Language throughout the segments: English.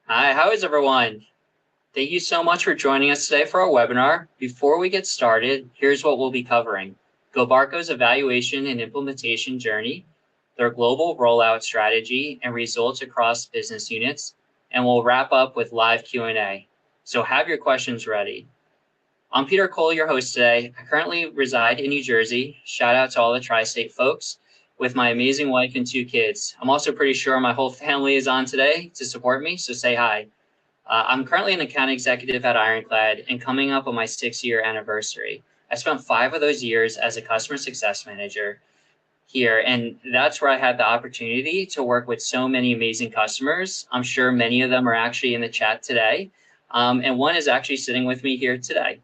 Hi, how is everyone? Thank you so much for joining us today for our webinar. Before we get started, here's what we'll be covering. GoBarco's evaluation and implementation journey, their global rollout strategy and results across business units, and we'll wrap up with live Q&A. So have your questions ready. I'm Peter Cole, your host today. I currently reside in New Jersey. Shout out to all the tri-state folks with my amazing wife and 2 kids. I'm also pretty sure my whole family is on today to support me, so say hi. I'm currently an account executive at Ironclad and coming up on my 6-year anniversary. I spent 5 of those years as a customer success manager here, and that's where I had the opportunity to work with so many amazing customers. I'm sure many of them are actually in the chat today, and one is actually sitting with me here today.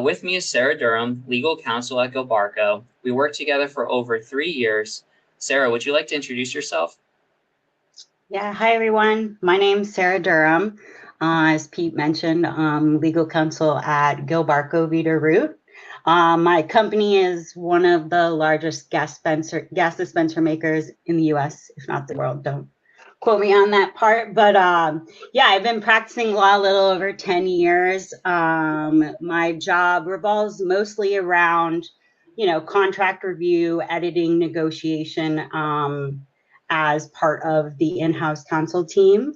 With me is Sarah Durham, legal counsel at GoBarco. We worked together for over 3 years. Sarah, would you like to introduce yourself? Yeah, hi everyone. My name's Sarah Durham. As Pete mentioned, I'm legal counsel at GoBarco Vita Root. My company is one of the largest gas dispenser makers in the US, if not the world. Don't quote me on that part. But yeah, I've been practicing law a little over 10 years. My job revolves mostly around, contract review, editing, negotiation, as part of the in-house counsel team.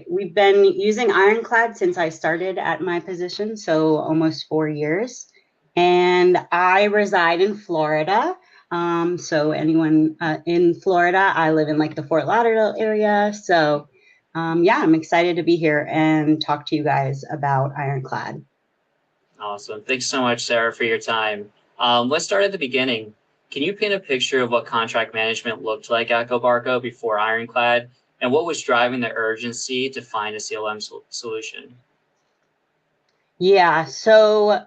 We've been using Ironclad since I started at my position, so almost 4 years. And I reside in Florida. So anyone in Florida, I live in like the Fort Lauderdale area. So yeah, I'm excited to be here and talk to you guys about Ironclad. Awesome. Thanks so much, Sarah, for your time. Let's start at the beginning. Can you paint a picture of what contract management looked like at GoBarco before Ironclad, and what was driving the urgency to find a CLM solution? Yeah, so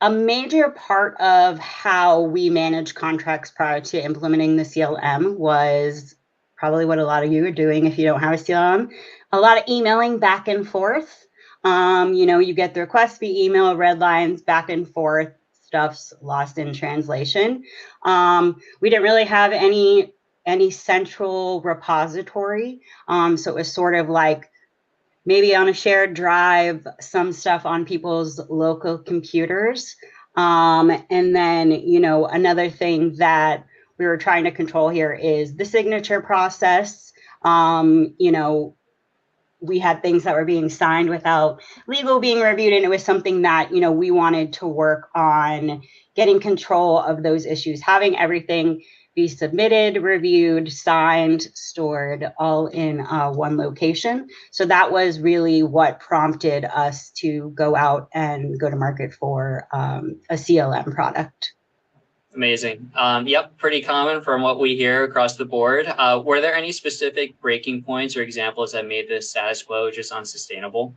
a major part of how we manage contracts prior to implementing the CLM was probably what a lot of you are doing if you don't have a CLM, a lot of emailing back and forth. You get the request via email, red lines, back and forth, stuff's lost in translation. We didn't really have any central repository. So it was sort of like maybe on a shared drive, some stuff on people's local computers. And then, another thing that we were trying to control here is the signature process. We had things that were being signed without legal being reviewed, and it was something that, we wanted to work on getting control of those issues, having everything be submitted, reviewed, signed, stored, all in one location. So that was really what prompted us to go out and go to market for a CLM product. Amazing. Yep, pretty common from what we hear across the board. Were there any specific breaking points or examples that made this status quo just unsustainable?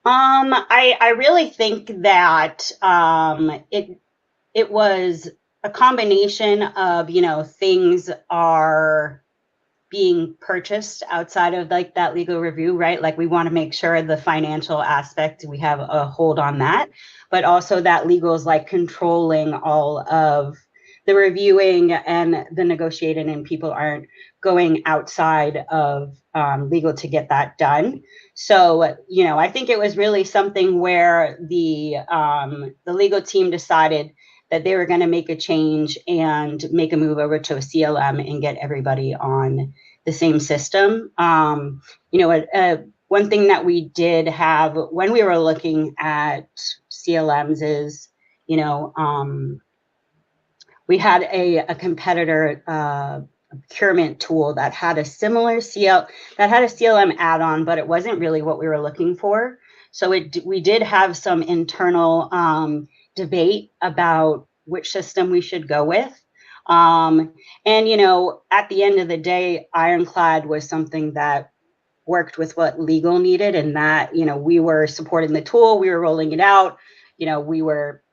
I really think that it was a combination of, things are being purchased outside of like that legal review, right? Like we want to make sure the financial aspect, we have a hold on that, but also that legal is like controlling all of the reviewing and the negotiating, and people aren't going outside of legal to get that done. So, I think it was really something where the legal team decided that they were going to make a change and make a move over to a CLM and get everybody on the same system. One thing that we did have when we were looking at CLMs is, we had a competitor procurement tool that had a similar CLM add-on, but it wasn't really what we were looking for. So we did have some internal debate about which system we should go with. And, at the end of the day, Ironclad was something that worked with what legal needed, and that, we were supporting the tool, we were rolling it out, we were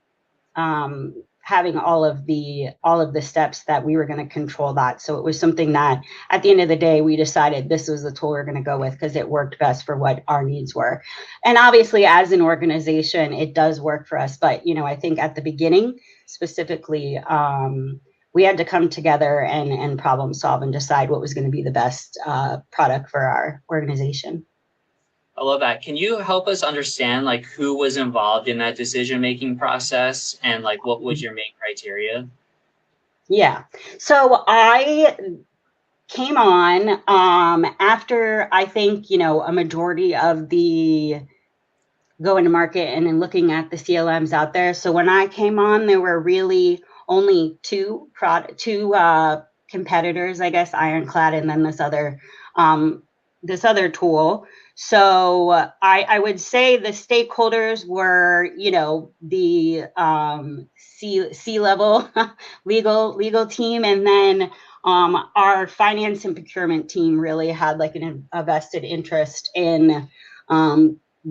having all of the steps that we were going to control that. So it was something that at the end of the day, we decided this was the tool we're going to go with because it worked best for what our needs were. And obviously as an organization, it does work for us. But, I think at the beginning, specifically, we had to come together and problem solve and decide what was going to be the best product for our organization. I love that. Can you help us understand like who was involved in that decision-making process and like what was your main criteria? Yeah. So I came on after I think, a majority of the going to market and then looking at the CLMs out there. So when I came on, there were really only two competitors, I guess, Ironclad and then this other tool. So I would say the stakeholders were, the C-level legal team, and then our finance and procurement team really had like a vested interest in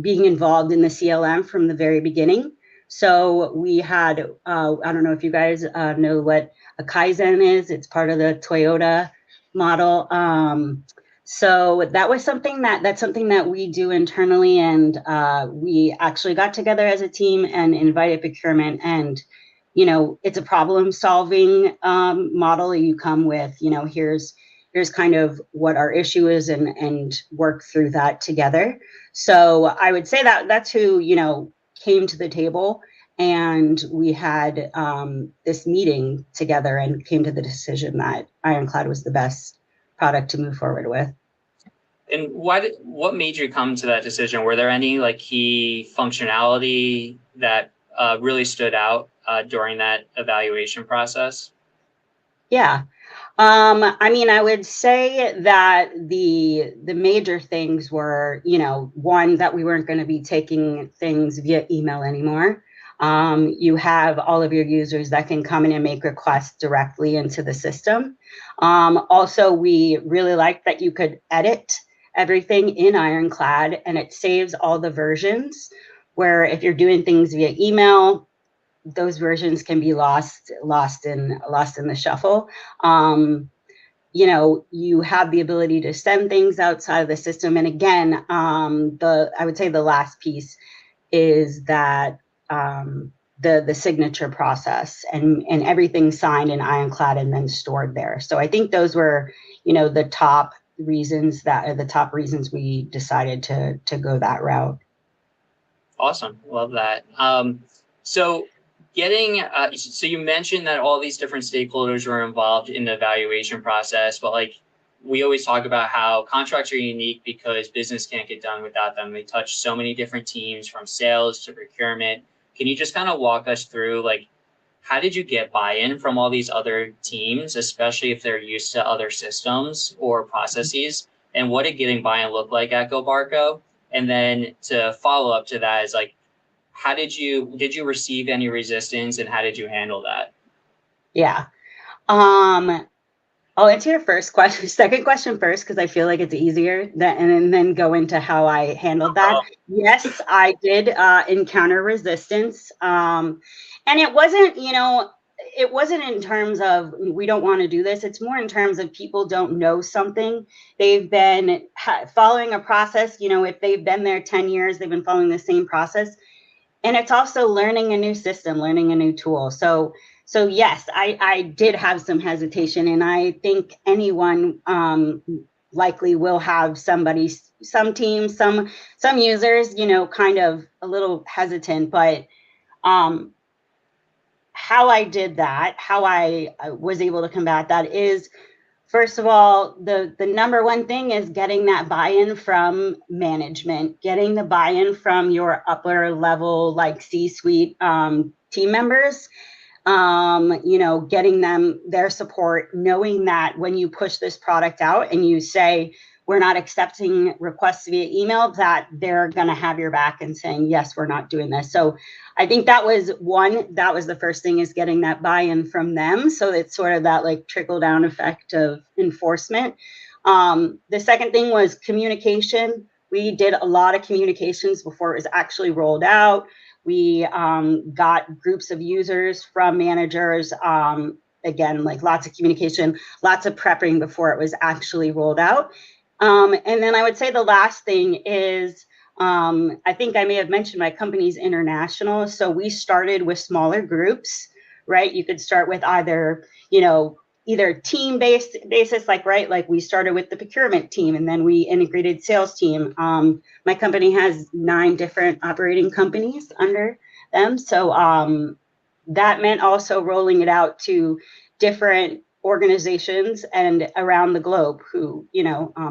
being involved in the CLM from the very beginning. So we had, I don't know if you guys know what a Kaizen is. It's part of the Toyota model. So that was something that's something that we do internally, and we actually got together as a team and invited procurement. And it's a problem-solving model. You come with, here's kind of what our issue is, and work through that together. So I would say that that's who came to the table, and we had this meeting together and came to the decision that Ironclad was the best product to move forward with. And what made you come to that decision? Were there any like key functionality that really stood out during that evaluation process? Yeah. I mean, I would say that the major things were, one, that we weren't going to be taking things via email anymore. You have all of your users that can come in and make requests directly into the system. Also, we really liked that you could edit everything in Ironclad, and it saves all the versions, where if you're doing things via email, those versions can be lost in the shuffle. You have the ability to send things outside of the system. And again, I would say the last piece is that the signature process and everything signed in Ironclad and then stored there. So I think those were, the top reasons we decided to go that route. Awesome. Love that. So you mentioned that all these different stakeholders were involved in the evaluation process, but like we always talk about how contracts are unique because business can't get done without them. They touch so many different teams, from sales to procurement. Can you just kind of walk us through like how did you get buy-in from all these other teams, especially if they're used to other systems or processes, and what did getting buy-in look like at GoBarco? And then to follow up to that is like, did you receive any resistance, and how did you handle that? Yeah. I'll answer your second question first, because I feel like it's easier, and then go into how I handled that. Yes, I did encounter resistance. And it wasn't, it wasn't in terms of we don't want to do this. It's more in terms of people don't know something. They've been following a process, if they've been there 10 years, they've been following the same process. And it's also learning a new system, learning a new tool. So yes, I did have some hesitation, and I think anyone likely will have some teams, some users, kind of a little hesitant. But how I did that, how I was able to combat that is, first of all, the number one thing is getting that buy-in from management, getting the buy-in from your upper level, like C-suite team members, getting them their support, knowing that when you push this product out and you say, we're not accepting requests via email, that they're going to have your back and saying, yes, we're not doing this. So I think that was the first thing, is getting that buy-in from them. So it's sort of that like trickle down effect of enforcement. The second thing was communication. We did a lot of communications before it was actually rolled out. We got groups of users from managers. Again, like lots of communication, lots of prepping before it was actually rolled out. And then I would say the last thing is, I think I may have mentioned my company's international. So we started with smaller groups right? You could start with either, either team-based basis, like, right, like we started with the procurement team and then we integrated sales team. My company has 9 different operating companies under them. So that meant also rolling it out to different organizations and around the globe who,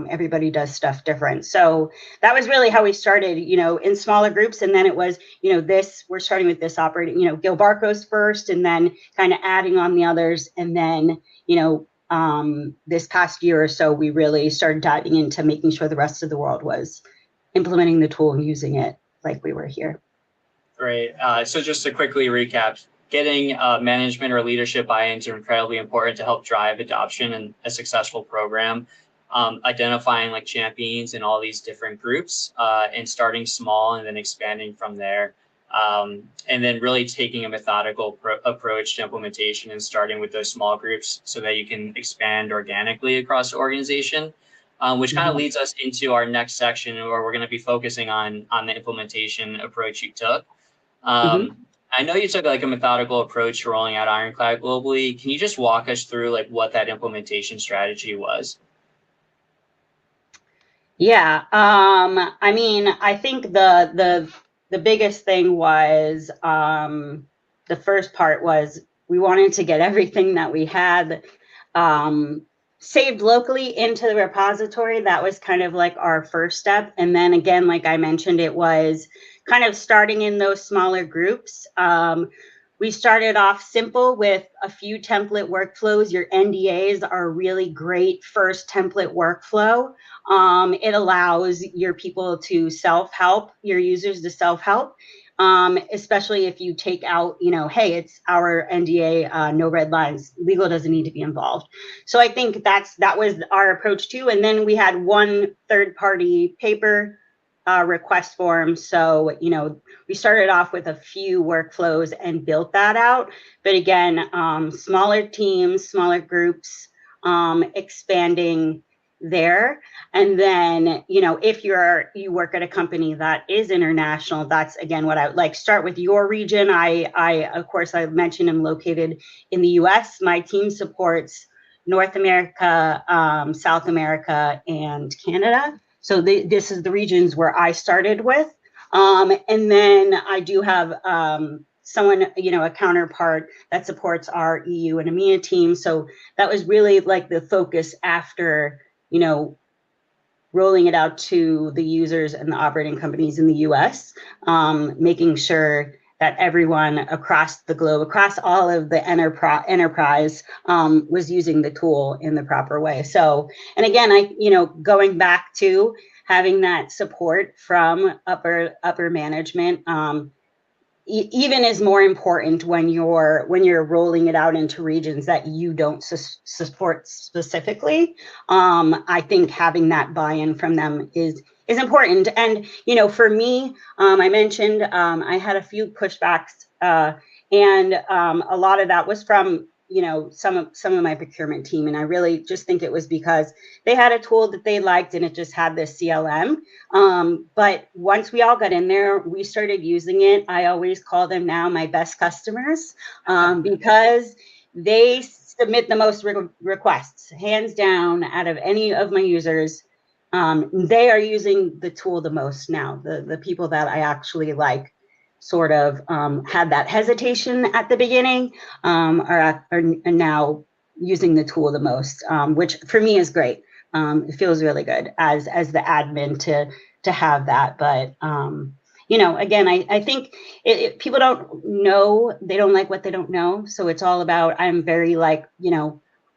everybody does stuff different. So that was really how we started, in smaller groups. And then it was, we're starting with this operating, Gilbarco's first, and then kind of adding on the others. And then, this past year or so, we really started diving into making sure the rest of the world was implementing the tool and using it like we were here. Great. So just to quickly recap, getting management or leadership buy-ins are incredibly important to help drive adoption and a successful program. Identifying like champions in all these different groups and starting small and then expanding from there. And then really taking a methodical approach to implementation and starting with those small groups so that you can expand organically across the organization, which kind of leads us into our next section where we're going to be focusing on the implementation approach you took. I know you took like a methodical approach to rolling out Ironclad globally. Can you just walk us through like what that implementation strategy was? Yeah. I mean, I think the biggest thing was the first part was we wanted to get everything that we had saved locally into the repository. That was kind of like our first step. And then again, like I mentioned, it was kind of starting in those smaller groups. We started off simple with a few template workflows. Your NDAs are a really great first template workflow. It allows your people to self-help, your users to self-help, especially if you take out, hey, it's our NDA, no red lines, legal doesn't need to be involved. So I think that was our approach too. And then we had one third-party paper request form. So, we started off with a few workflows and built that out. But again, smaller teams, smaller groups, expanding there. And then, if you work at a company that is international, that's again what I would like. Start with your region. I of course I mentioned I'm located in the US. My team supports North America, South America, and Canada. So this is the regions where I started with. And then I do have someone, a counterpart that supports our EU and EMEA team. So that was really like the focus after, rolling it out to the users and the operating companies in the US, making sure that everyone across the globe, across all of the enterprise, was using the tool in the proper way. So, and again, going back to having that support from upper management, even is more important when you're rolling it out into regions that you don't support specifically. I think having that buy-in from them is important. And for me, I mentioned I had a few pushbacks, and a lot of that was from some of my procurement team, and I really just think it was because they had a tool that they liked and it just had this CLM. But once we all got in there, we started using it. I always call them now my best customers, because they submit the most requests, hands down, out of any of my users. They are using the tool the most now. The people that I actually like sort of had that hesitation at the beginning, are now using the tool the most, which for me is great. It feels really good as the admin to have that. But again, I think people don't know, they don't like what they don't know. So it's all about, I'm very like,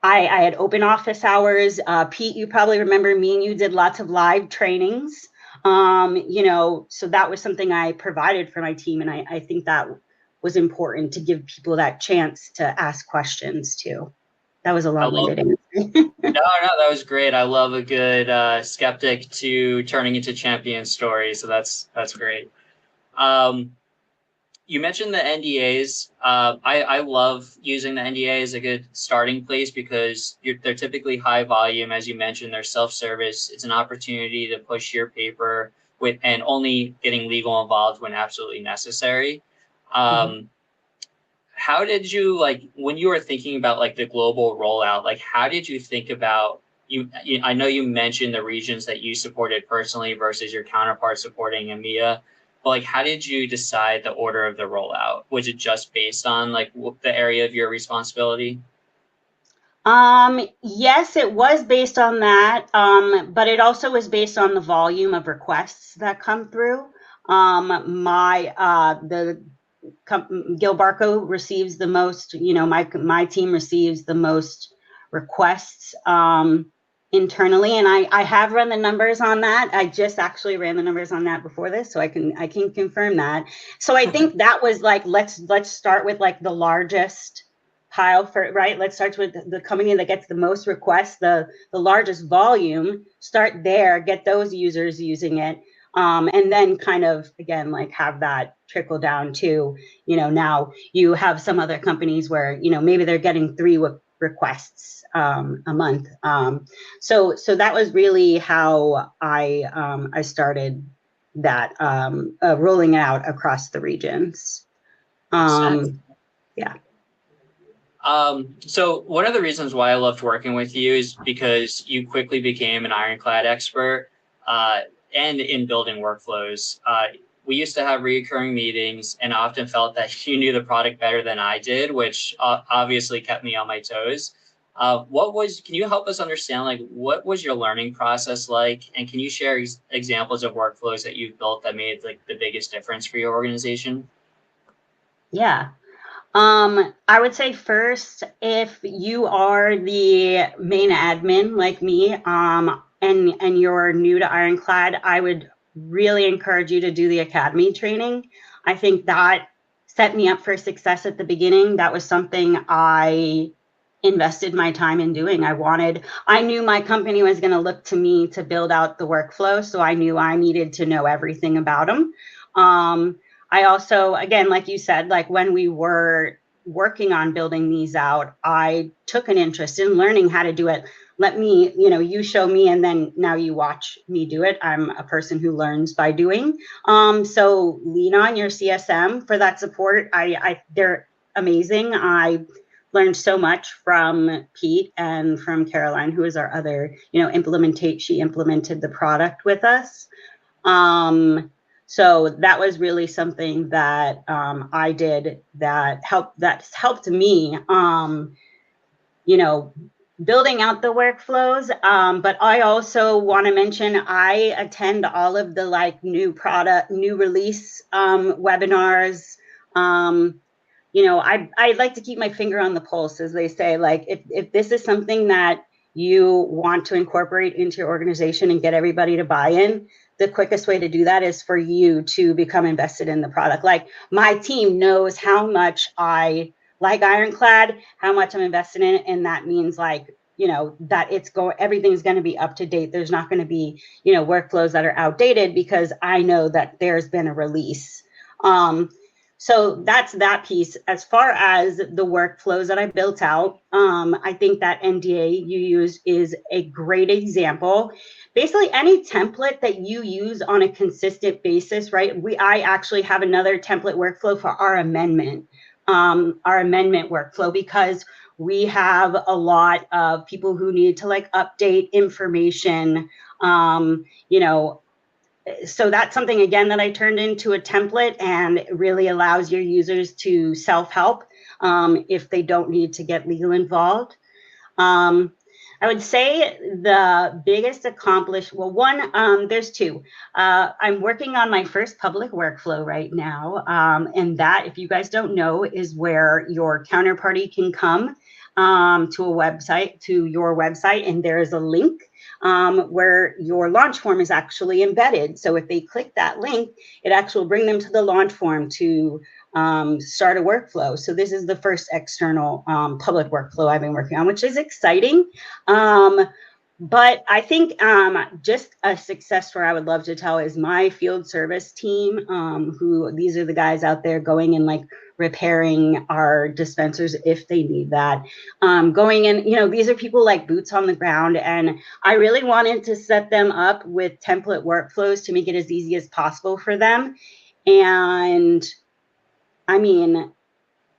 I had open office hours. Pete, you probably remember me and you did lots of live trainings. So that was something I provided for my team. And I think that was important to give people that chance to ask questions too. That was a long-winded answer. No, that was great. I love a good skeptic to turning into champion story. So that's great. You mentioned the NDAs. I love using the NDA as a good starting place because they're typically high volume. As you mentioned, they're self-service. It's an opportunity to push your paper and only getting legal involved when absolutely necessary. how did you, like, when you were thinking about like the global rollout, like how did you think about I know you mentioned the regions that you supported personally versus your counterpart supporting EMEA, but like how did you decide the order of the rollout? Was it just based on like the area of your responsibility? Yes, it was based on that, but it also was based on the volume of requests that come through. The Gil Barco receives the most, my team receives the most requests internally, and I have run the numbers on that. I just actually ran the numbers on that before this, so I can confirm that. So I think that was like, let's start with like the largest pile for, right? Let's start with the company that gets the most requests, the largest volume. Start there, get those users using it, and then kind of again like have that trickle down to, now you have some other companies where maybe they're getting 3 requests a month. So that was really how I started that, rolling out across the regions. Makes sense. Yeah. So one of the reasons why I loved working with you is because you quickly became an ironclad expert, uh, and in building workflows. We used to have recurring meetings and often felt that you knew the product better than I did, which obviously kept me on my toes. Can you help us understand, like, what was your learning process like? And can you share examples of workflows that you've built that made like the biggest difference for your organization? Yeah. I would say first, if you are the main admin like me, and you're new to Ironclad, I would really encourage you to do the academy training. I think that set me up for success at the beginning. That was something I invested my time in doing. I knew my company was going to look to me to build out the workflow, so I knew I needed to know everything about them. I also, again, like you said, like when we were working on building these out, I took an interest in learning how to do it. Let me, you show me, and then now you watch me do it. I'm a person who learns by doing. So lean on your CSM for that support. They're amazing. I learned so much from Pete and from Caroline, who is our other, she implemented the product with us. So that was really something that I did that's helped me, building out the workflows. But I also want to mention I attend all of the like new release webinars. I like to keep my finger on the pulse, as they say. Like if this is something that you want to incorporate into your organization and get everybody to buy in, the quickest way to do that is for you to become invested in the product. Like my team knows how much I like Ironclad, how much I'm invested in it, and that means like, that everything's going to be up to date. There's not going to be, workflows that are outdated because I know that there's been a release. So that's that piece. As far as the workflows that I built out, I think that NDA you use is a great example. Basically, any template that you use on a consistent basis, right? I actually have another template workflow for our amendment workflow, because we have a lot of people who need to like update information, so that's something, again, that I turned into a template, and it really allows your users to self-help if they don't need to get legal involved. I would say the biggest there's 2. I'm working on my first public workflow right now. And that, if you guys don't know, is where your counterparty can come to your website, and there is a link where your launch form is actually embedded. So if they click that link, it actually will bring them to the launch form to start a workflow. So this is the first external public workflow I've been working on, which is exciting. But I think just a success story I would love to tell is my field service team, who these are the guys out there going and like repairing our dispensers if they need that. Going in, these are people like boots on the ground, and I really wanted to set them up with template workflows to make it as easy as possible for them. And I mean,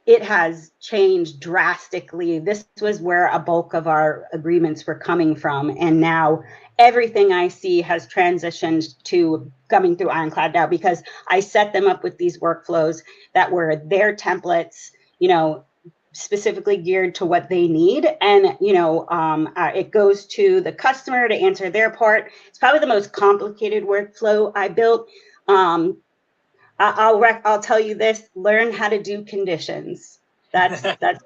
it has changed drastically. This was where a bulk of our agreements were coming from. And now everything I see has transitioned to coming through Ironclad now, because I set them up with these workflows that were their templates, specifically geared to what they need. And, it goes to the customer to answer their part. It's probably the most complicated workflow I built. I'll tell you this: learn how to do conditions. That's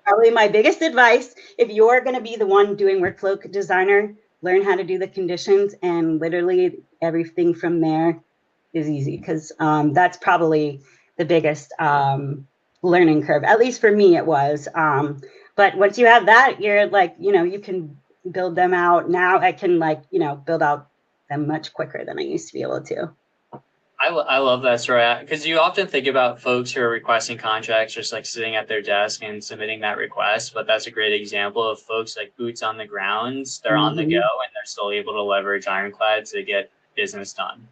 probably my biggest advice. If you're going to be the one doing workflow designer, learn how to do the conditions, and literally everything from there is easy, because that's probably the biggest learning curve. At least for me, it was. But once you have that, you're like, you can build them out. Now I can build out them much quicker than I used to be able to. I love that story, because you often think about folks who are requesting contracts just like sitting at their desk and submitting that request. But that's a great example of folks like boots on the ground. They're on the go, and they're still able to leverage Ironclad to get business done.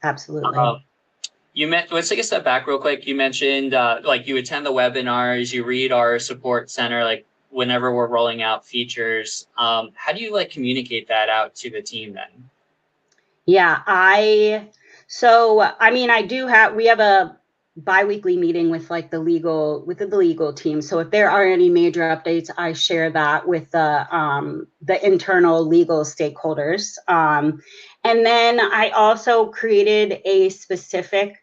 Absolutely. Let's take a step back real quick. You mentioned you attend the webinars, you read our support center, like whenever we're rolling out features. How do you communicate that out to the team then? Yeah, we have a bi-weekly meeting with the legal team. So if there are any major updates, I share that with the internal legal stakeholders. And then I also created a specific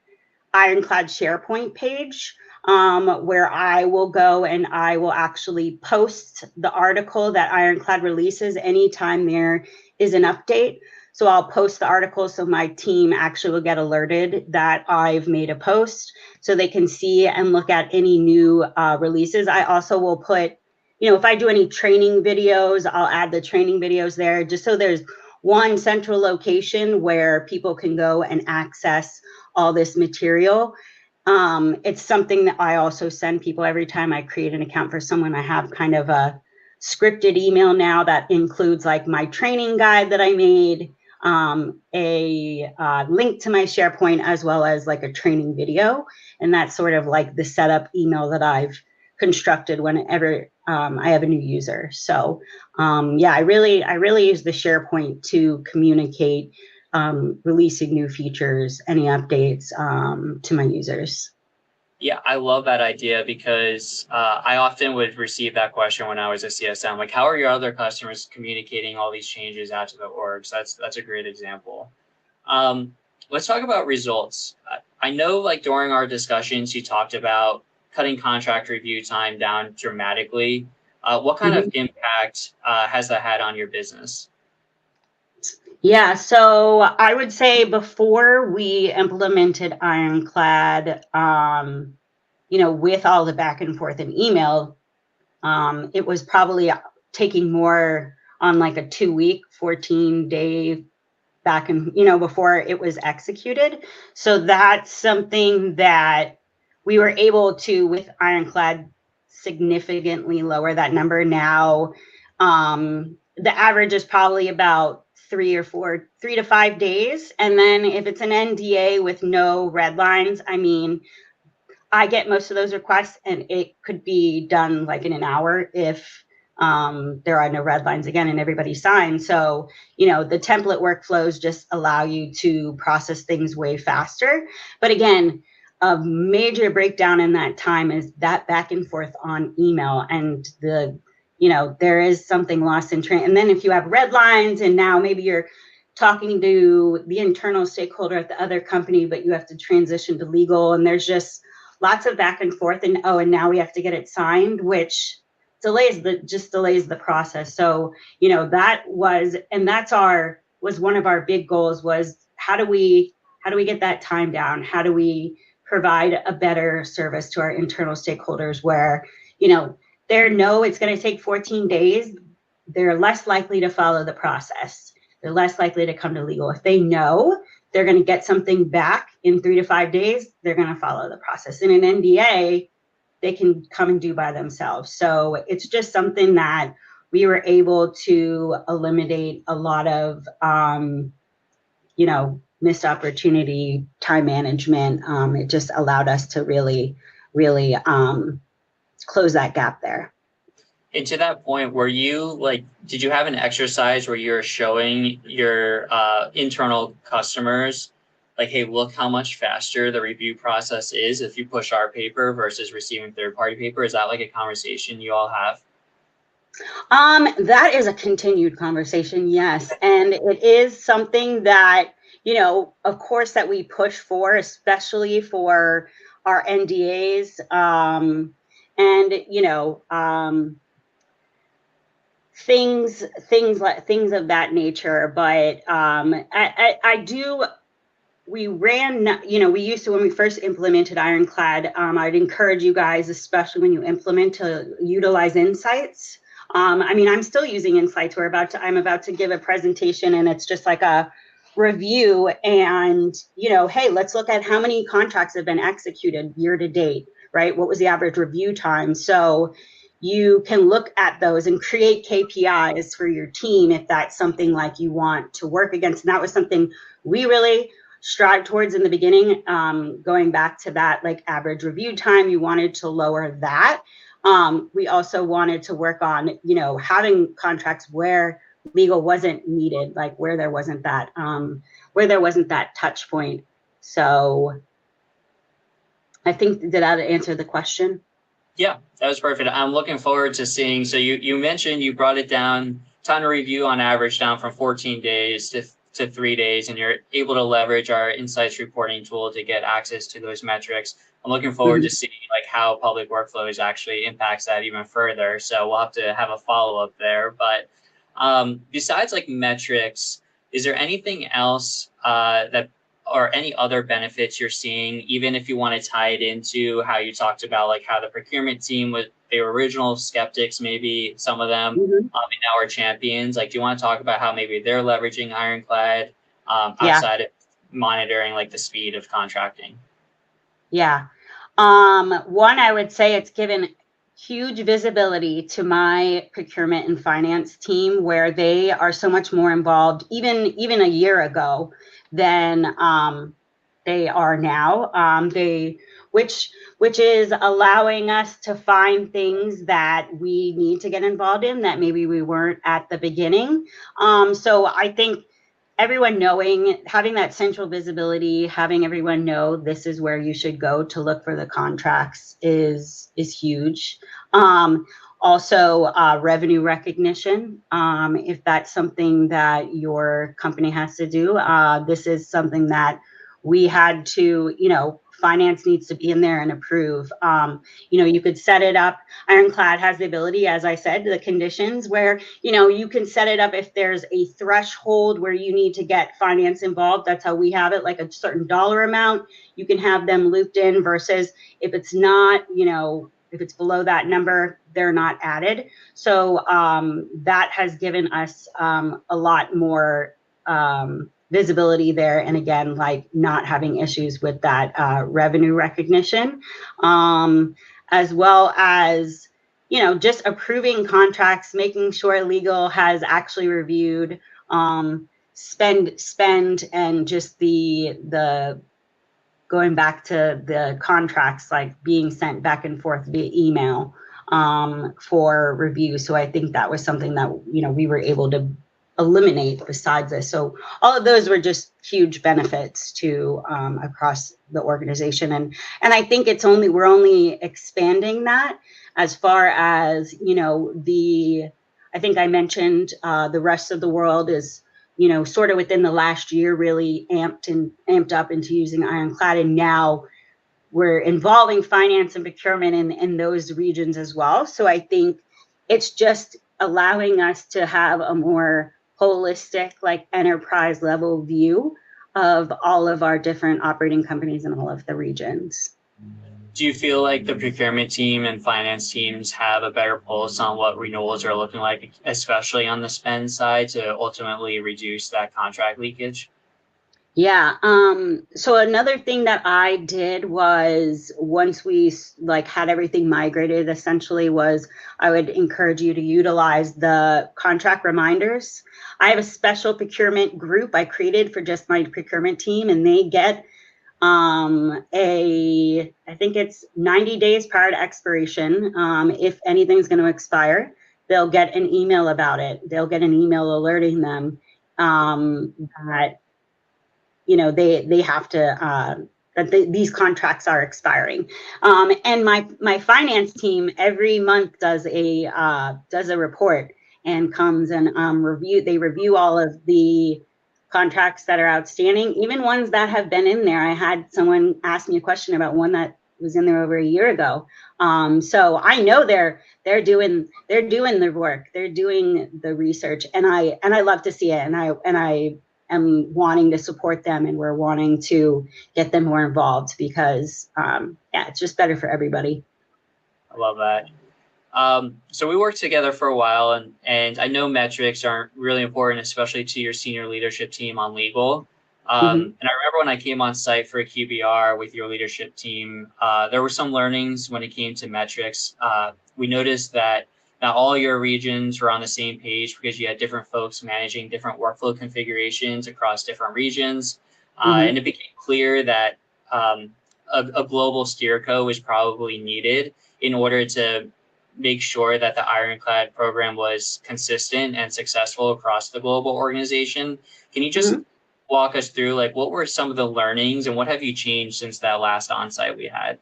Ironclad SharePoint page where I will go and I will actually post the article that Ironclad releases anytime there is an update. So I'll post the article so my team actually will get alerted that I've made a post, so they can see and look at any new releases. I also will put, if I do any training videos, I'll add the training videos there, just so there's one central location where people can go and access all this material. It's something that I also send people every time I create an account for someone. I have kind of a scripted email now that includes my training guide that I made, a link to my SharePoint, as well as a training video. And that's sort of the setup email that I've constructed whenever I have a new user. So I really use the SharePoint to communicate releasing new features, any updates to my users. Yeah, I love that idea, because I often would receive that question when I was a CSM, like, how are your other customers communicating all these changes out to the orgs? That's a great example. Let's talk about results. I know during our discussions, you talked about cutting contract review time down dramatically. What kind of impact has that had on your business? Yeah, so I would say before we implemented Ironclad, with all the back and forth in email, it was probably taking more on a 2-week, 14-day back and, before it was executed. So that's something that we were able to, with Ironclad, significantly lower that number. Now, the average is probably about 3 to 5 days. And then if it's an NDA with no red lines, I get most of those requests, and it could be done in an hour if there are no red lines again and everybody signs. So, the template workflows just allow you to process things way faster. But again, a major breakdown in that time is that back and forth on email, and there is something lost in train. And then if you have red lines, and now maybe you're talking to the internal stakeholder at the other company, but you have to transition to legal, and there's just lots of back and forth, and now we have to get it signed, which delays the process. So, that was one of our big goals, was how do we get that time down? How do we provide a better service to our internal stakeholders where, they know it's going to take 14 days. They're less likely to follow the process. They're less likely to come to legal. If they know they're going to get something back in 3 to 5 days, they're going to follow the process. In an NDA, they can come and do by themselves. So it's just something that we were able to eliminate a lot of, missed opportunity, time management. It just allowed us to really, really close that gap there. And to that point, did you have an exercise where you're showing your internal customers, like, hey, look how much faster the review process is if you push our paper versus receiving third-party paper? Is that like a conversation you all have? That is a continued conversation, yes. And it is something that, of course, that we push for, especially for our NDAs. Things of that nature. But we ran, we used to, when we first implemented Ironclad, I'd encourage you guys, especially when you implement, to utilize insights. I'm still using insights. I'm about to give a presentation, and it's just like a review, and, hey, let's look at how many contracts have been executed year to date, right? What was the average review time? So you can look at those and create KPIs for your team if that's something like you want to work against. And that was something we really strive towards in the beginning, going back to that, like, average review time. You wanted to lower that. We also wanted to work on, having contracts where legal wasn't needed, like where there wasn't that touch point. So I think, did that answer the question? Yeah, that was perfect. I'm looking forward to seeing. So you mentioned you brought it down, time to review on average down from 14 days to 3 days, and you're able to leverage our insights reporting tool to get access to those metrics. I'm looking forward to seeing like how public workflows actually impacts that even further. So we'll have to have a follow-up there. But besides like metrics, is there anything else or any other benefits you're seeing, even if you want to tie it into how you talked about, like, how the procurement team they were original skeptics, maybe some of them, and now are champions? Like, do you want to talk about how maybe they're leveraging Ironclad outside of monitoring like the speed of contracting? Yeah. One, I would say it's given huge visibility to my procurement and finance team, where they are so much more involved, even a year ago, than they are now. Which is allowing us to find things that we need to get involved in that maybe we weren't at the beginning. So I think everyone having that central visibility, having everyone know this is where you should go to look for the contracts is huge. Also, revenue recognition. If that's something that your company has to do, this is something that we had to, finance needs to be in there and approve. You could set it up. Ironclad has the ability, as I said, the conditions where, you can set it up if there's a threshold where you need to get finance involved. That's how we have it, like a certain dollar amount. You can have them looped in, versus if it's not, if it's below that number, they're not added. So that has given us a lot more visibility there. And again, like, not having issues with that revenue recognition, as well as, just approving contracts, making sure legal has actually reviewed spend, and just the going back to the contracts, like being sent back and forth via email for review. So I think that was something that, we were able to eliminate besides this. So all of those were just huge benefits to across the organization. And I think we're only expanding that, as far as, I think I mentioned the rest of the world is, sort of within the last year really amped up into using Ironclad, and now we're involving finance and procurement in those regions as well. So I think it's just allowing us to have a more holistic, like, enterprise level view of all of our different operating companies in all of the regions. Do you feel like the procurement team and finance teams have a better pulse on what renewals are looking like, especially on the spend side, to ultimately reduce that contract leakage? Yeah. So another thing that I did was, once we had everything migrated, essentially, was I would encourage you to utilize the contract reminders. I have a special procurement group I created for just my procurement team, and they get I think it's 90 days prior to expiration. If anything's going to expire, they'll get an email about it. They'll get an email alerting them that they have to these contracts are expiring. And my finance team every month does a report and comes and review all of the contracts that are outstanding, even ones that have been in there. I had someone ask me a question about one that was in there over a year ago. So I know they're doing the work, they're doing the research, and I love to see it, and I am wanting to support them, and we're wanting to get them more involved because it's just better for everybody. I love that. So we worked together for a while, and I know metrics are really important, especially to your senior leadership team on legal. And I remember when I came on site for a QBR with your leadership team, there were some learnings when it came to metrics. We noticed that not all your regions were on the same page because you had different folks managing different workflow configurations across different regions. And it became clear that a global steerco was probably needed in order to make sure that the Ironclad program was consistent and successful across the global organization. Can you just walk us through, like, what were some of the learnings and what have you changed since that last onsite we had?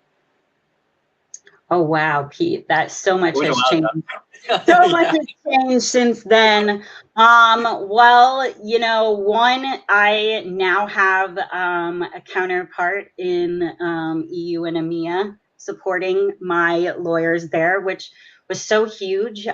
Oh, wow, Pete, that so much has changed. So much has changed since then. Well, one, I now have a counterpart in EU and EMEA supporting my lawyers there, which was so huge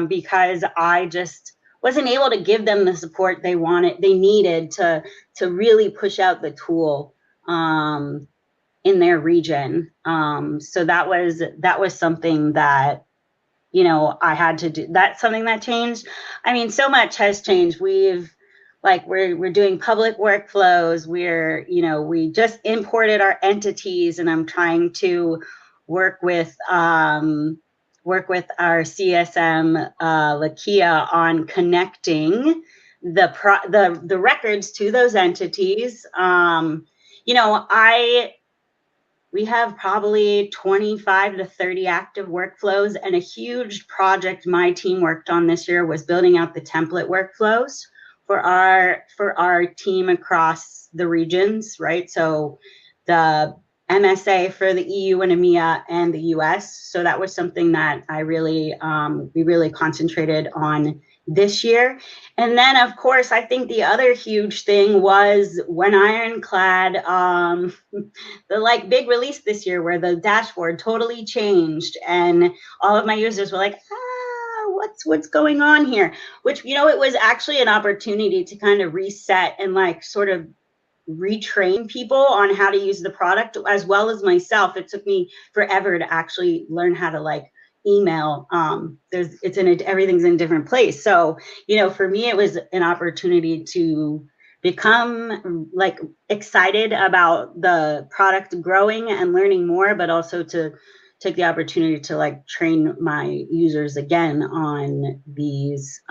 because I just wasn't able to give them the support they needed to really push out the tool in their region. So that was something that I had to do. That's something that changed. I mean, so much has changed. We're doing public workflows. We just imported our entities, and I'm trying to work with our CSM, Lakia, on connecting the records to those entities. We have probably 25 to 30 active workflows, and a huge project my team worked on this year was building out the template workflows for our team across the regions, right? So the MSA for the EU and EMEA and the US. So that was something that we really concentrated on this year. And then, of course, I think the other huge thing was when Ironclad, the big release this year where the dashboard totally changed, and all of my users were like, what's going on here? Which, it was actually an opportunity to kind of reset and sort of retrain people on how to use the product, as well as myself. It took me forever to actually learn how to email. Everything's in a different place. So, for me, it was an opportunity to become excited about the product growing and learning more, but also to take the opportunity to train my users again on these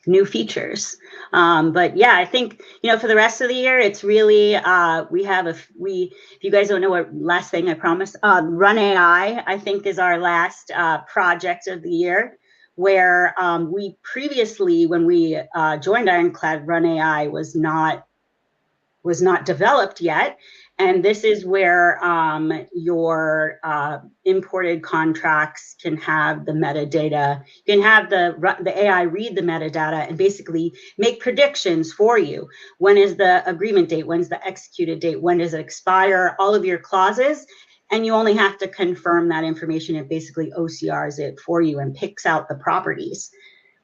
new features. But yeah, I think, for the rest of the year, it's really, if you guys don't know what last thing I promised, Run AI, I think, is our last project of the year, where we previously, when we joined Ironclad, Run AI was not developed yet. And this is where your imported contracts can have the metadata. You can have the AI read the metadata and basically make predictions for you. When is the agreement date? When's the executed date? When does it expire? All of your clauses. And you only have to confirm that information. It basically OCRs it for you and picks out the properties.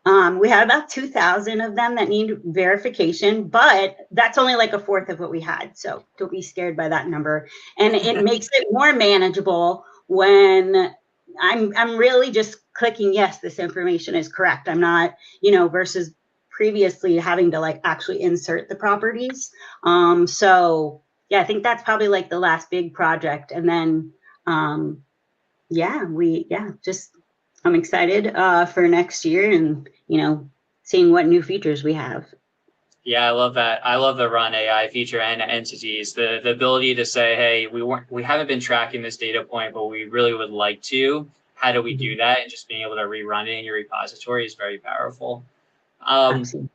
We have about 2,000 of them that need verification, but that's only a fourth of what we had. So don't be scared by that number. And it makes it more manageable when I'm really just clicking, yes, this information is correct. I'm not, versus previously having to actually insert the properties. So yeah, I think that's probably the last big project. And then, I'm excited for next year and, seeing what new features we have. Yeah, I love that. I love the run AI feature and entities. The ability to say, hey, we haven't been tracking this data point, but we really would like to. How do we do Mhm. that? And just being able to rerun it in your repository is very powerful. Um, Absolutely.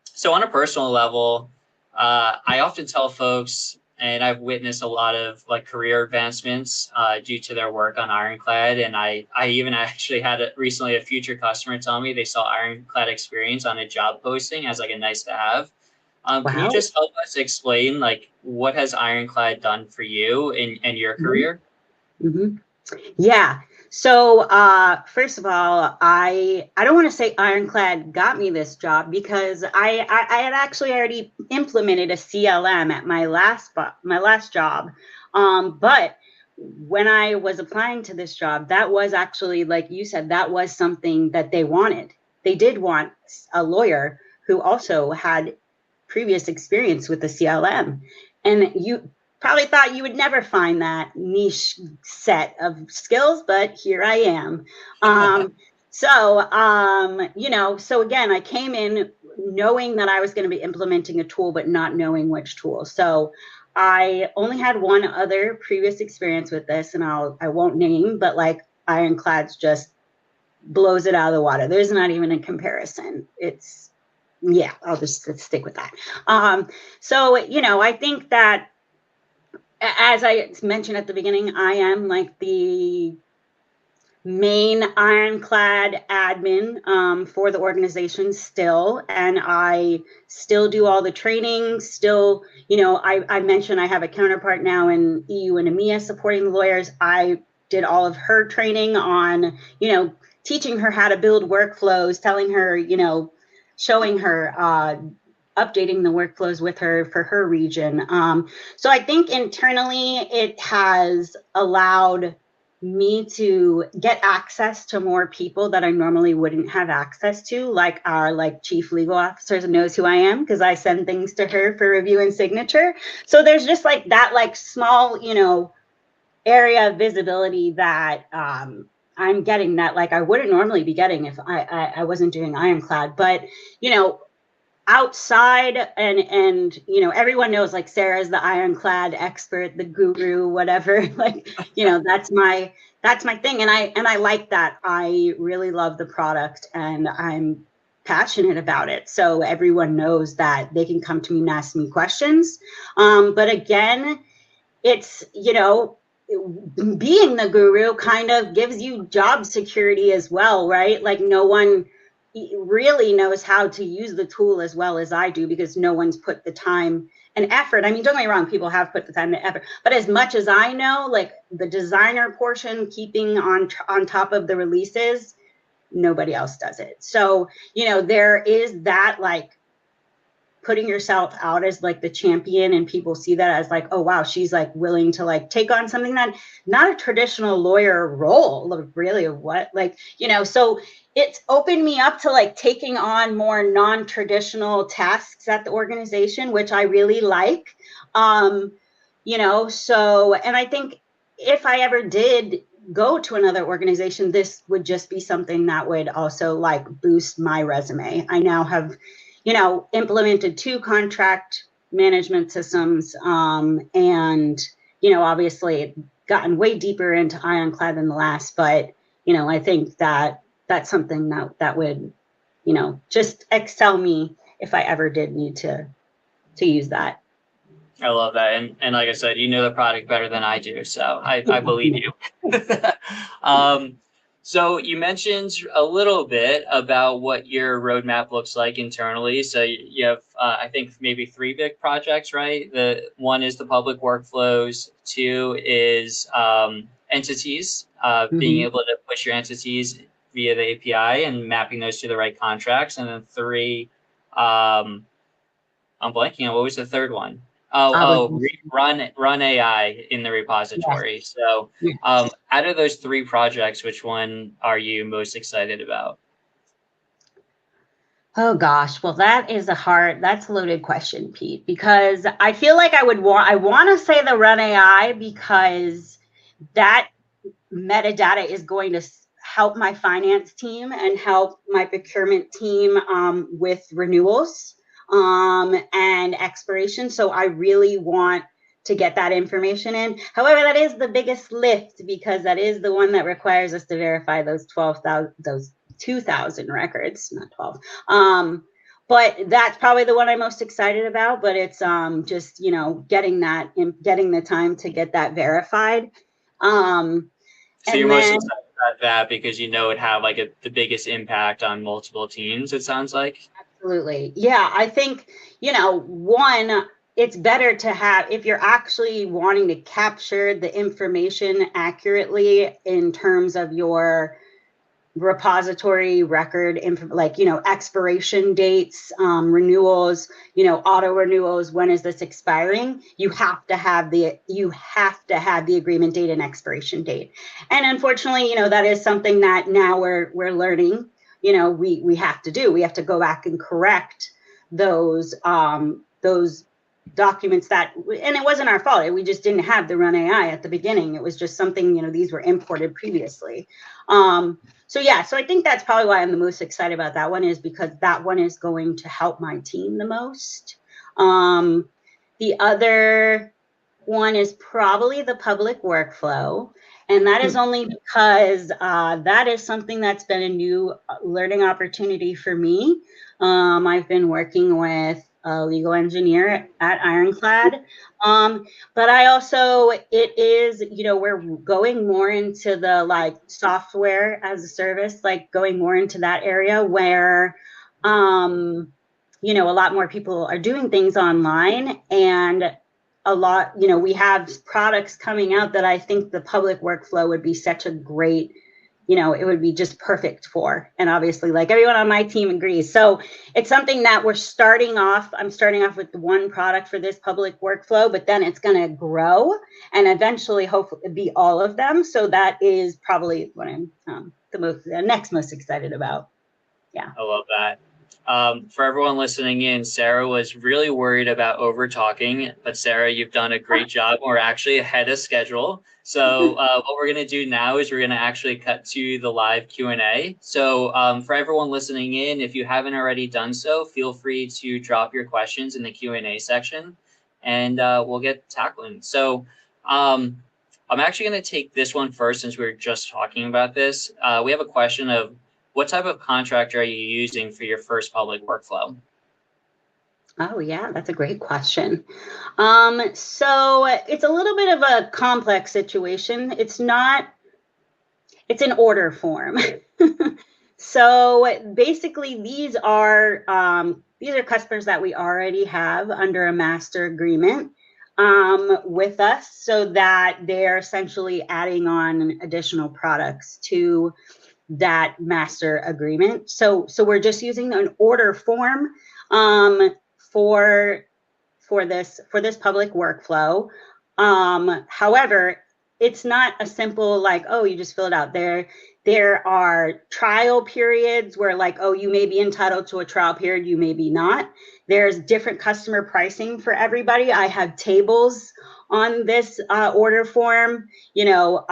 so on a personal level, I often tell folks, and I've witnessed a lot of like career advancements due to their work on Ironclad. And I even actually had recently a future customer tell me they saw Ironclad experience on a job posting as like a nice to have. Can you Wow. just help us explain like what has Ironclad done for you in your Mhm. career? Mhm. Yeah. So first of all, I don't want to say Ironclad got me this job because I had actually already implemented a CLM at my last job. But when I was applying to this job, that was actually, like you said, that was something that they wanted. They did want a lawyer who also had previous experience with the CLM. And you probably thought you would never find that niche set of skills, but here I am. So again, I came in knowing that I was going to be implementing a tool, but not knowing which tool. So I only had one other previous experience with this, and I won't name, but like Ironclad's just blows it out of the water. There's not even a comparison. It's yeah, I'll just stick with that. I think that as I mentioned at the beginning, I am like the main Ironclad admin for the organization still, and I still do all the training. Still, I mentioned I have a counterpart now in EU and EMEA supporting the lawyers. I did all of her training on, teaching her how to build workflows, telling her, showing her, updating the workflows with her for her region. So I think internally it has allowed me to get access to more people that I normally wouldn't have access to, like our chief legal officer knows who I am because I send things to her for review and signature. So there's just like that small, area of visibility that I'm getting that I wouldn't normally be getting if I wasn't doing Ironclad. But outside and everyone knows like Sarah's the Ironclad expert, the guru, whatever. That's my thing, and I like that. I really love the product and I'm passionate about it, so everyone knows that they can come to me and ask me questions. But again, it's being the guru kind of gives you job security as well, right? Like no one really knows how to use the tool as well as I do because no one's put the time and effort. I mean, don't get me wrong, people have put the time and effort, but as much as I know, like the designer portion, keeping on top of the releases, nobody else does it. So, there is that putting yourself out as like the champion, and people see that as like, oh wow, she's like willing to like take on something that not a traditional lawyer role really, of what, so it's opened me up to like taking on more non-traditional tasks at the organization, which I really like. And I think if I ever did go to another organization, this would just be something that would also like boost my resume. I now have implemented 2 contract management systems, and obviously gotten way deeper into Ironclad than the last. But I think that that's something that would just excel me if I ever did need to use that. I love that. And like I said, you know the product better than I do, so I believe you. So you mentioned a little bit about what your roadmap looks like internally. So you have, I think, maybe 3 big projects, right? The one is the public workflows. 2 is entities, being Mm-hmm. able to push your entities via the API and mapping those to the right contracts. And then 3, I'm blanking on what was the third one. Run AI in the Yes. repository. So, Yes. out of those 3 projects, which one are you most excited about? Oh gosh, well that's a loaded question, Pete, because I feel like I want to say the Run AI because that metadata is going to help my finance team and help my procurement team with renewals. and expiration. So I really want to get that information in. However, that is the biggest lift because that is the one that requires us to verify those 2,000 records, not 12. But that's probably the one I'm most excited about. But it's just, you know, getting the time to get that verified. So you're most excited about that because you know it have like the biggest impact on multiple teams, it sounds like. Absolutely. Yeah, I think, you know, one, it's better to have, if you're actually wanting to capture the information accurately in terms of your repository record, like, you know, expiration dates, renewals, you know, auto renewals, when is this expiring? You have to have the agreement date and expiration date. And unfortunately, you know, that is something that now we're learning, you know, we have to go back and correct those documents that, and it wasn't our fault. We just didn't have the Run AI at the beginning. It was just something, you know, these were imported previously. So yeah, so I think that's probably why I'm the most excited about that one, is because that one is going to help my team the most. The other one is probably the public workflow. And that is only because that is something that's been a new learning opportunity for me. I've been working with a legal engineer at Ironclad. But I also, it is, you know, we're going more into the like software as a service, like going more into that area where, you know, a lot more people are doing things online, and a lot, you know, we have products coming out that I think the public workflow would be such a great, you know, it would be just perfect for. And obviously, like, everyone on my team agrees. So it's something that we're starting off. I'm starting off with one product for this public workflow, but then it's going to grow and eventually hopefully be all of them. So that is probably what I'm the next most excited about. Yeah. I love that. For everyone listening in, Sarah was really worried about over talking, but Sarah, you've done a great job. We're actually ahead of schedule. So what we're going to do now is we're going to actually cut to the live Q&A. So for everyone listening in, if you haven't already done so, feel free to drop your questions in the Q&A section, and we'll get tackling. So I'm actually going to take this one first, since we were just talking about this. We have a question of, what type of contractor are you using for your first public workflow? Oh, yeah, that's a great question. So it's a little bit of a complex situation. It's an order form. So basically, these are customers that we already have under a master agreement with us, so that they're essentially adding on additional products to that master agreement. So we're just using an order form for this public workflow. However, it's not a simple, like, oh, you just fill it out. There are trial periods where, like, oh, you may be entitled to a trial period, you may be not. There's different customer pricing for everybody. I have tables on this order form, you know,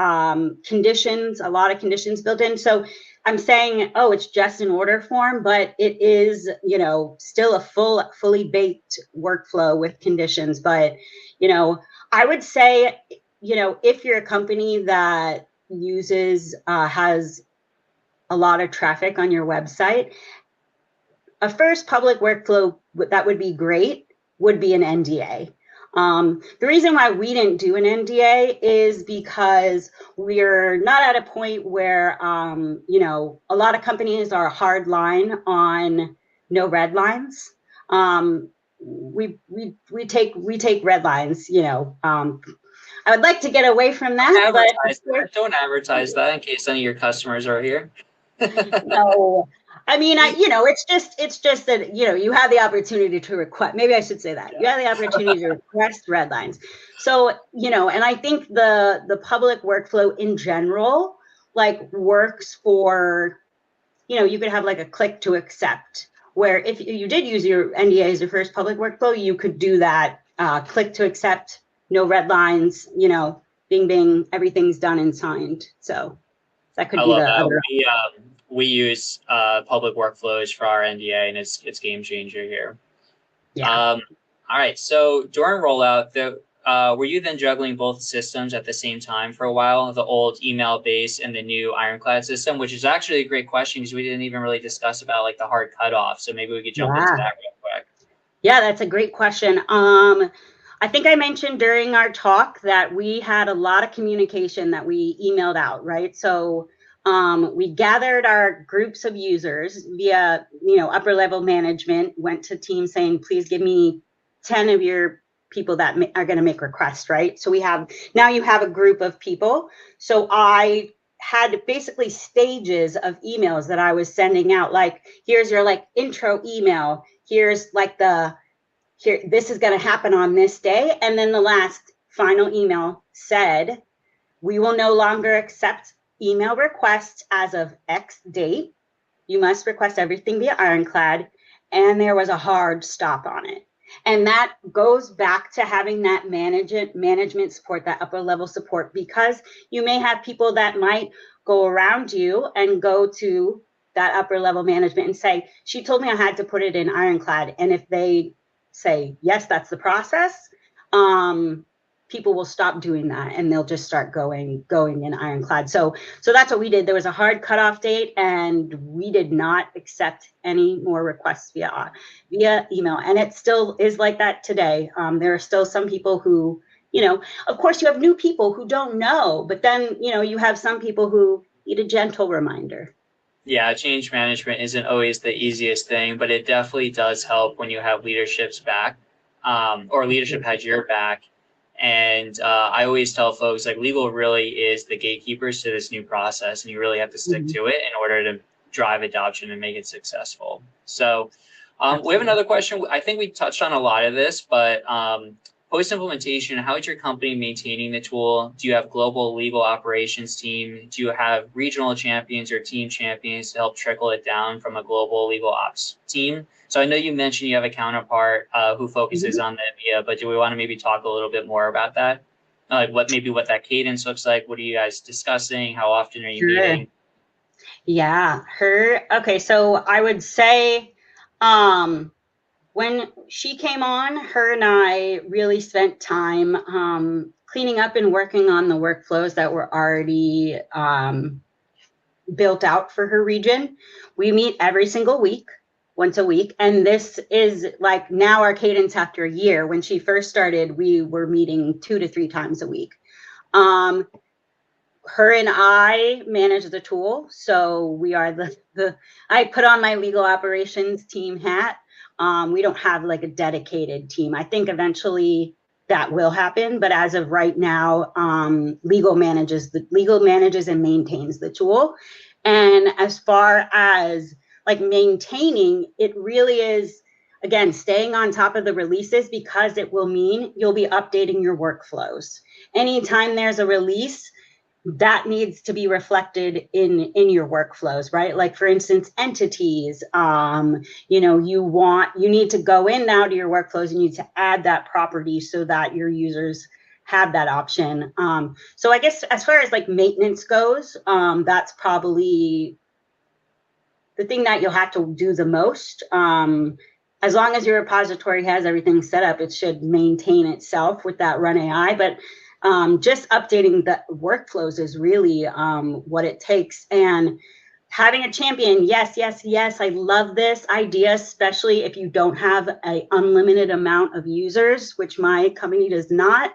conditions, a lot of conditions built in. So I'm saying, oh, it's just an order form, but it is, you know, still a fully baked workflow with conditions. But, you know, I would say, you know, if you're a company that has a lot of traffic on your website, a first public workflow that would be great would be an NDA. The reason why we didn't do an NDA is because we're not at a point where, you know, a lot of companies are hard line on no red lines. We take red lines, you know. I would like to get away from that, but don't advertise that in case any of your customers are here. No, I mean, you know, it's just that, you know, you have the opportunity to request, maybe I should say that, you have the opportunity to request red lines. So, you know, and I think the public workflow in general, like, works for, you know, you could have like a click to accept, where if you did use your NDA as your first public workflow, you could do that, click to accept, no red lines, you know, bing, bing, everything's done and signed. So that could be the other. We use public workflows for our NDA, and it's game changer here. Yeah. All right. So during rollout, were you then juggling both systems at the same time for a while, the old email base and the new Ironclad system, which is actually a great question because we didn't even really discuss about like the hard cutoff. So maybe we could jump into Yeah. that real quick. Yeah, that's a great question. I think I mentioned during our talk that we had a lot of communication that we emailed out, right? So we gathered our groups of users via, upper level management, went to teams saying, please give me 10 of your people that are going to make requests, right? So now you have a group of people. So I had basically stages of emails that I was sending out, like, here's your like intro email. Here's like this is going to happen on this day. And then the last final email said, we will no longer accept email requests as of X date. You must request everything via Ironclad. And there was a hard stop on it. And that goes back to having that management support, that upper level support, because you may have people that might go around you and go to that upper level management and say, she told me I had to put it in Ironclad. And if they say, yes, that's the process, people will stop doing that and they'll just start going in Ironclad. So that's what we did. There was a hard cutoff date and we did not accept any more requests via email. And it still is like that today. There are still some people who, of course you have new people who don't know, but then, you have some people who need a gentle reminder. Yeah, change management isn't always the easiest thing, but it definitely does help when you have leadership's back, or leadership has your back. And I always tell folks like legal really is the gatekeepers to this new process, and you really have to stick to it in order to drive adoption and make it successful. So we have another question. I think we touched on a lot of this, but post-implementation, how is your company maintaining the tool? Do you have global legal operations team? Do you have regional champions or team champions to help trickle it down from a global legal ops team? So I know you mentioned you have a counterpart who focuses on the EMEA, but do we want to maybe talk a little bit more about that? Like what that cadence looks like? What are you guys discussing? How often are you meeting? Yeah, okay, so I would say when she came on, her and I really spent time cleaning up and working on the workflows that were already built out for her region. We meet every single week, once a week. And this is like now our cadence after a year. When she first started, we were meeting 2 to 3 times a week. Her and I manage the tool. So we are I put on my legal operations team hat. We don't have like a dedicated team. I think eventually that will happen, but as of right now, legal manages and maintains the tool. And as far as like maintaining, it really is, again, staying on top of the releases, because it will mean you'll be updating your workflows. Anytime there's a release, that needs to be reflected in your workflows, right? Like for instance, entities, you need to go in now to your workflows, you need to add that property so that your users have that option. So I guess as far as like maintenance goes, that's probably the thing that you'll have to do the most. As long as your repository has everything set up, it should maintain itself with that Run AI. But just updating the workflows is really what it takes. And having a champion, yes, I love this idea, especially if you don't have an unlimited amount of users, which my company does not.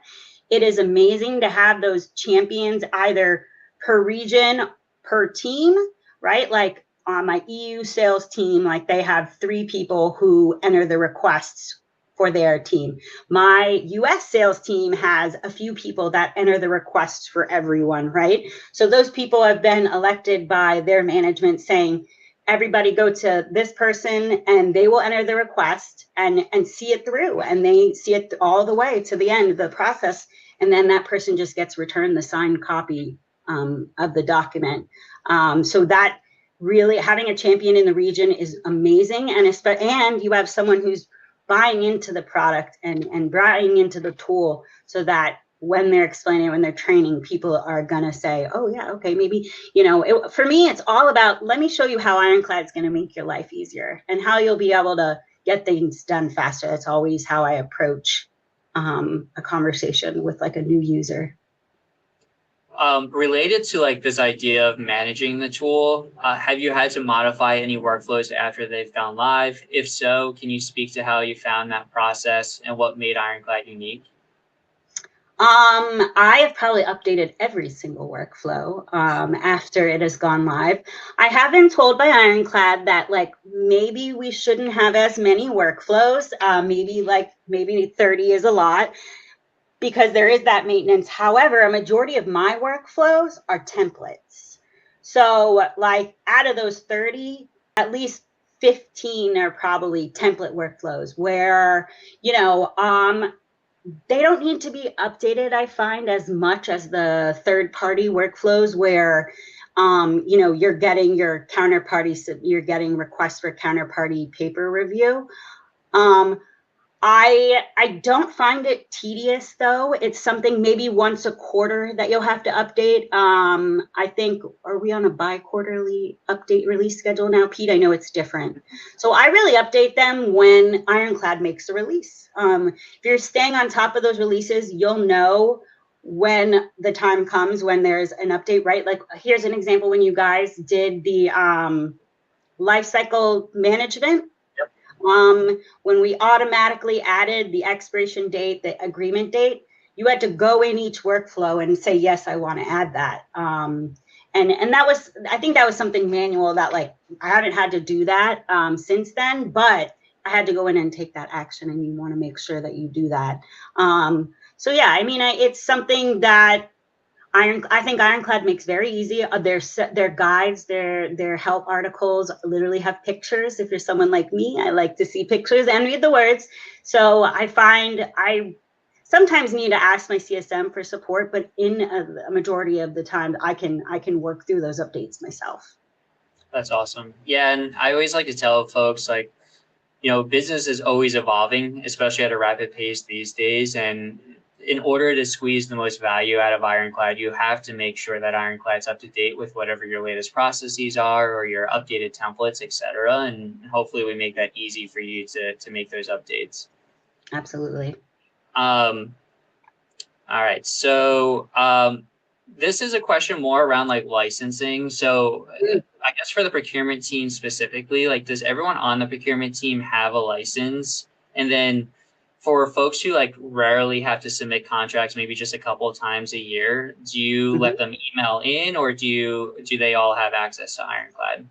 It is amazing to have those champions either per region, per team, right? Like on my EU sales team, like they have 3 people who enter the requests for their team. My US sales team has a few people that enter the requests for everyone, right? So those people have been elected by their management saying, everybody go to this person and they will enter the request and see it through, and they see it all the way to the end of the process. And then that person just gets returned the signed copy of the document. So that really, having a champion in the region is amazing. And you have someone who's buying into the product and buying into the tool, so that when they're explaining, when they're training, people are gonna say, oh yeah, okay, maybe, for me, it's all about, let me show you how Ironclad is gonna make your life easier and how you'll be able to, get things done faster. That's always how I approach a conversation with like a new user. Related to like this idea of managing the tool, have you had to modify any workflows after they've gone live? If so, can you speak to how you found that process and what made Ironclad unique? I have probably updated every single workflow after it has gone live. I have been told by Ironclad that like maybe we shouldn't have as many workflows. Maybe 30 is a lot, because there is that maintenance. However, a majority of my workflows are templates. So like out of those 30, at least 15 are probably template workflows where, they don't need to be updated, I find, as much as the third-party workflows where, you're getting your counterparty, you're getting requests for counterparty paper review. I don't find it tedious though. It's something maybe once a quarter that you'll have to update. I think, are we on a bi-quarterly update release schedule now, Pete? I know it's different. So I really update them when Ironclad makes a release. If you're staying on top of those releases, you'll know when the time comes when there's an update, right? Like here's an example when you guys did the lifecycle management. When we automatically added the expiration date, the agreement date, you had to go in each workflow and say, yes, I want to add that. And that was, I think that was something manual that like, I haven't had to do that since then, but I had to go in and take that action, and you want to make sure that you do that. So yeah, I mean, it's something that I think Ironclad makes very easy. Their guides, their help articles literally have pictures. If you're someone like me, I like to see pictures and read the words. So I find I sometimes need to ask my CSM for support, but in a majority of the time, I can work through those updates myself. That's awesome. Yeah, and I always like to tell folks like, business is always evolving, especially at a rapid pace these days. And in order to squeeze the most value out of Ironclad, you have to make sure that Ironclad's up to date with whatever your latest processes are or your updated templates, et cetera. And hopefully we make that easy for you to make those updates. Absolutely. All right. So this is a question more around like licensing. So I guess for the procurement team specifically, like does everyone on the procurement team have a license? And then for folks who like rarely have to submit contracts, maybe just a couple of times a year, do you let them email in, or do they all have access to Ironclad?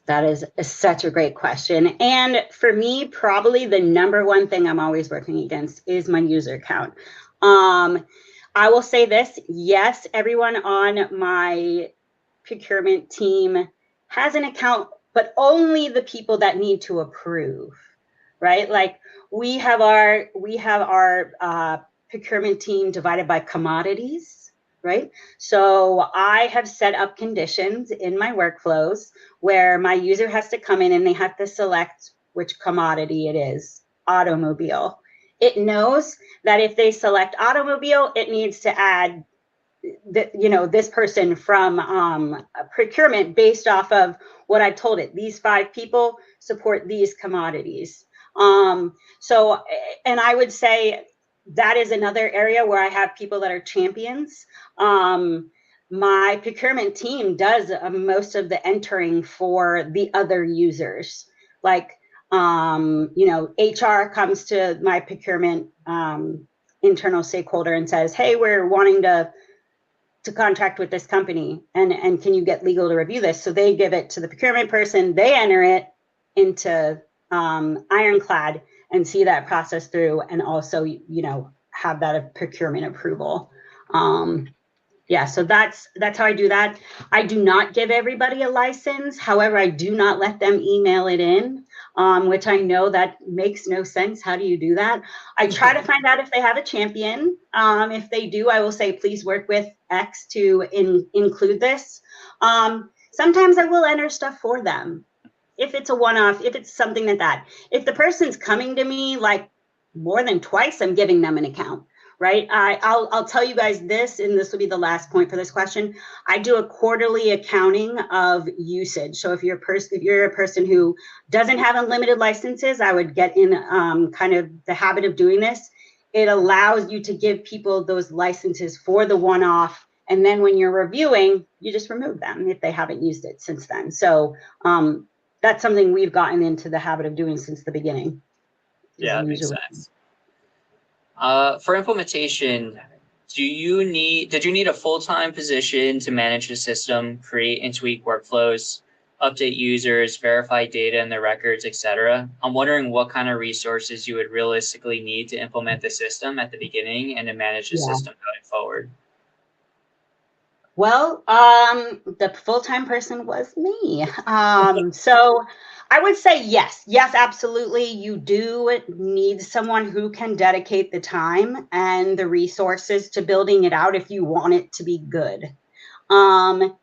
That is such a great question. And for me, probably the number one thing I'm always working against is my user count. I will say this, yes, everyone on my procurement team has an account, but only the people that need to approve, right? Like we have our procurement team divided by commodities, right? So I have set up conditions in my workflows where my user has to come in and they have to select which commodity it is, automobile. It knows that if they select automobile, it needs to add this person from procurement based off of what I told it. These 5 people support these commodities. So, and I would say that is another area where I have people that are champions. My procurement team does most of the entering for the other users. Like, HR comes to my procurement internal stakeholder and says, hey, we're wanting to contract with this company, and can you get legal to review this? So they give it to the procurement person, they enter it into Ironclad and see that process through, and also have that procurement approval. Yeah, so that's how I do that. I do not give everybody a license. However, I do not let them email it in, which I know that makes no sense. How do you do that? I try to find out if they have a champion. If they do, I will say, please work with X to include this. Sometimes I will enter stuff for them. If it's a one-off, if it's something that. If the person's coming to me like more than twice, I'm giving them an account. right? I'll tell you guys this, and this will be the last point for this question. I do a quarterly accounting of usage. So if you're a person who doesn't have unlimited licenses, I would get in kind of the habit of doing this. It allows you to give people those licenses for the one-off, and then when you're reviewing, you just remove them if they haven't used it since then. So that's something we've gotten into the habit of doing since the beginning. Yeah, that makes sense. For implementation, did you need a full-time position to manage the system, create and tweak workflows, update users, verify data in their records, etc.? I'm wondering what kind of resources you would realistically need to implement the system at the beginning and to manage the system going forward. Well, the full-time person was me. So I would say yes, absolutely. You do need someone who can dedicate the time and the resources to building it out if you want it to be good. And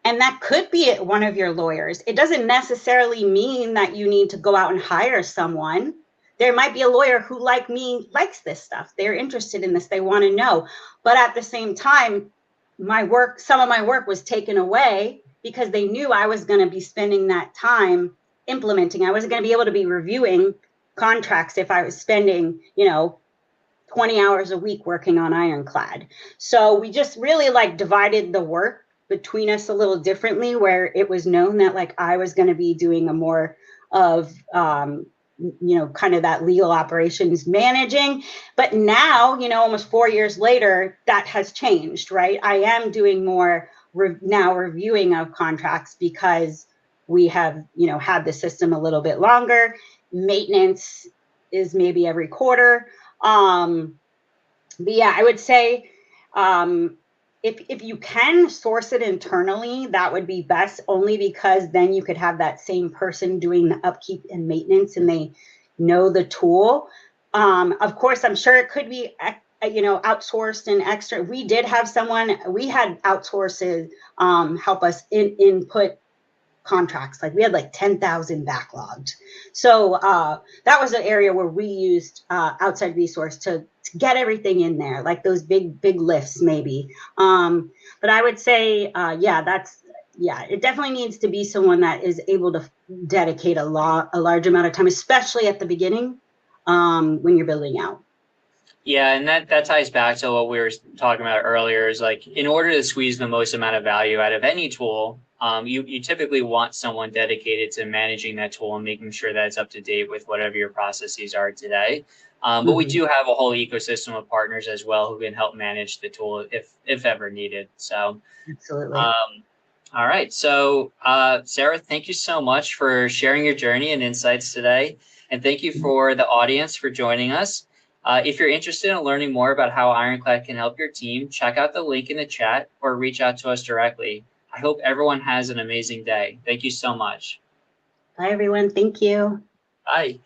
that could be one of your lawyers. It doesn't necessarily mean that you need to go out and hire someone. There might be a lawyer who, like me, likes this stuff. They're interested in this. They want to know. But at the same time, some of my work was taken away because they knew I was going to be spending that time implementing. I wasn't going to be able to be reviewing contracts if I was spending, 20 hours a week working on Ironclad. So we just really divided the work between us a little differently, where it was known that I was going to be doing a more of kind of that legal operations managing. But now, almost 4 years later, that has changed, right? I am doing more now reviewing of contracts because we have, had the system a little bit longer. Maintenance is maybe every quarter. But yeah, I would say if you can source it internally, that would be best, only because then you could have that same person doing the upkeep and maintenance and they know the tool. Of course, I'm sure it could be outsourced and extra. We did have someone, we had outsources help us input contracts. We had 10,000 backlogged. So that was an area where we used outside resource to get everything in there, those big lifts maybe. But I would say, it definitely needs to be someone that is able to dedicate a large amount of time, especially at the beginning when you're building out. Yeah, and that ties back to what we were talking about earlier, is in order to squeeze the most amount of value out of any tool, you typically want someone dedicated to managing that tool and making sure that it's up to date with whatever your processes are today. But we do have a whole ecosystem of partners as well who can help manage the tool if ever needed. So absolutely. All right. So Sarah, thank you so much for sharing your journey and insights today. And thank you for the audience for joining us. If you're interested in learning more about how Ironclad can help your team, check out the link in the chat or reach out to us directly. I hope everyone has an amazing day. Thank you so much. Bye, everyone. Thank you. Bye.